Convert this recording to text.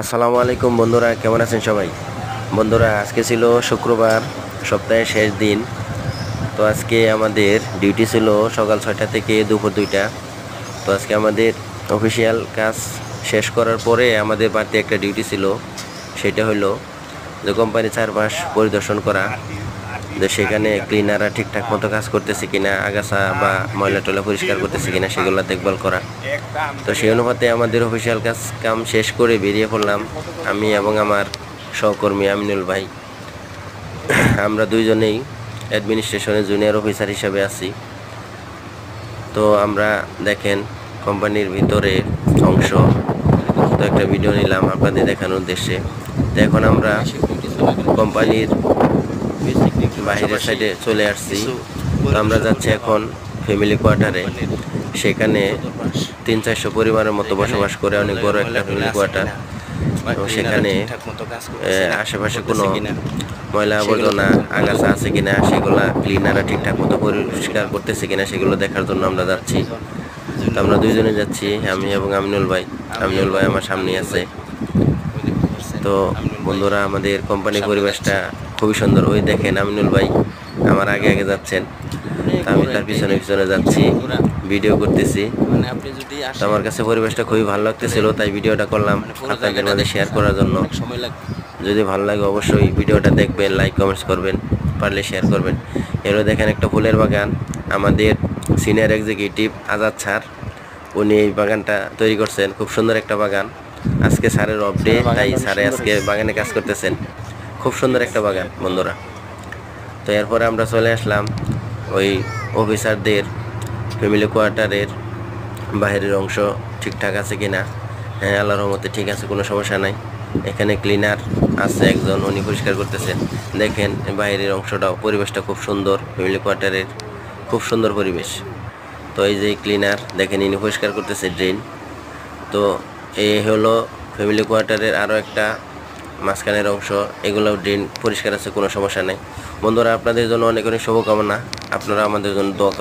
আসসালামু আলাইকুম বন্ধুরা, কেমন আছেন সবাই? বন্ধুরা, আজকে ছিল শুক্রবার, সপ্তাহের শেষ দিন। তো আজকে আমাদের ডিউটি ছিল সকাল 6টা থেকে দুপুর 2টা। তো আজকে আমাদের অফিসিয়াল কাজ শেষ করার পরে আমাদের বাড়িতে একটা ডিউটি ছিল। সেটা হলো যে কোম্পানির চারপাশ পরিদর্শন করা, যে সেখানে ক্লিনাররা ঠিকঠাক মতো কাজ করতেছে কিনা, আগাছা বা ময়লা টয়লা পরিষ্কার করতেছে কিনা সেগুলো দেখভাল করা। তো সেই অনুপাতে আমাদের অফিসিয়াল কাম শেষ করে বেরিয়ে পড়লাম আমি এবং আমার সহকর্মী আমিনুল ভাই। আমরা দুইজনেই অ্যাডমিনিস্ট্রেশনে জুনিয়র অফিসার হিসাবে আছি। তো আমরা দেখেন কোম্পানির ভিতরে অংশ, তো একটা ভিডিও নিলাম আপনাদের দেখানোর উদ্দেশ্যে। তো এখন আমরা কোম্পানির বাইরের সাইডে চলে আসছি। তো আমরা যাচ্ছি এখন ফ্যামিলি কোয়ার্টারে। সেখানে 300-400 পরিবারের মতো বসবাস করে, অনেক বড় একটা ফ্যামিলি কোয়ার্টার। এবং সেখানে আশেপাশে কোনো ময়লা আবর্জনা আগাছা আছে কিনা, সেগুলা ক্লিনাররা ঠিকঠাক মতো পরিষ্কার করতেছে কিনা সেগুলো দেখার জন্য আমরা যাচ্ছি। তো আমরা দুইজনে যাচ্ছি, আমি এবং আমিনুল ভাই। আমিনুল ভাই আমার সামনে আছে। তো বন্ধুরা, আমাদের কোম্পানির পরিবেশটা খুবই সুন্দর। ওই দেখেন আমিনুল ভাই আমার আগে আগে যাচ্ছেন, আমি তার পিছনে পিছনে যাচ্ছি, ভিডিও করতেছি। তো আমার কাছে পরিবেশটা খুবই ভালো লাগতেছিল, তাই ভিডিওটা করলাম আপনাদের মাঝে শেয়ার করার জন্য। যদি ভালো লাগে অবশ্যই ভিডিওটা দেখবেন, লাইক কমেন্টস করবেন, পারলে শেয়ার করবেন। এরও দেখেন একটা ফুলের বাগান। আমাদের সিনিয়র এক্সিকিউটিভ আজাদ স্যার, উনি এই বাগানটা তৈরি করছেন। খুব সুন্দর একটা বাগান। আজকে স্যারের অফ ডে, তাই স্যারে আজকে বাগানে কাজ করতেছেন। খুব সুন্দর একটা বাগান বন্ধুরা। তো এরপরে আমরা চলে আসলাম ওই অফিসারদের ফ্যামিলি কোয়ার্টারের বাইরের অংশ ঠিকঠাক আছে কিনা। হ্যাঁ, আল্লাহর রহমতে ঠিক আছে, কোনো সমস্যা নাই। এখানে ক্লিনার আছে একজন, উনি পরিষ্কার করতেছেন। দেখেন বাইরের অংশটাও, পরিবেশটা খুব সুন্দর। ফ্যামিলি কোয়ার্টারের খুব সুন্দর পরিবেশ। তো এই যে ক্লিনার দেখেন, ইনি পরিষ্কার করতেছে ড্রেন। তো এই হলো ফ্যামিলি কোয়ার্টারের আরও একটা মাঝখানের অংশ। এগুলোও ড্রেন পরিষ্কার আছে, কোনো সমস্যা নেই। বন্ধুরা, আপনাদের জন্য অনেক অনেক শুভকামনা। আপনারা আমাদের জন্য দোয়া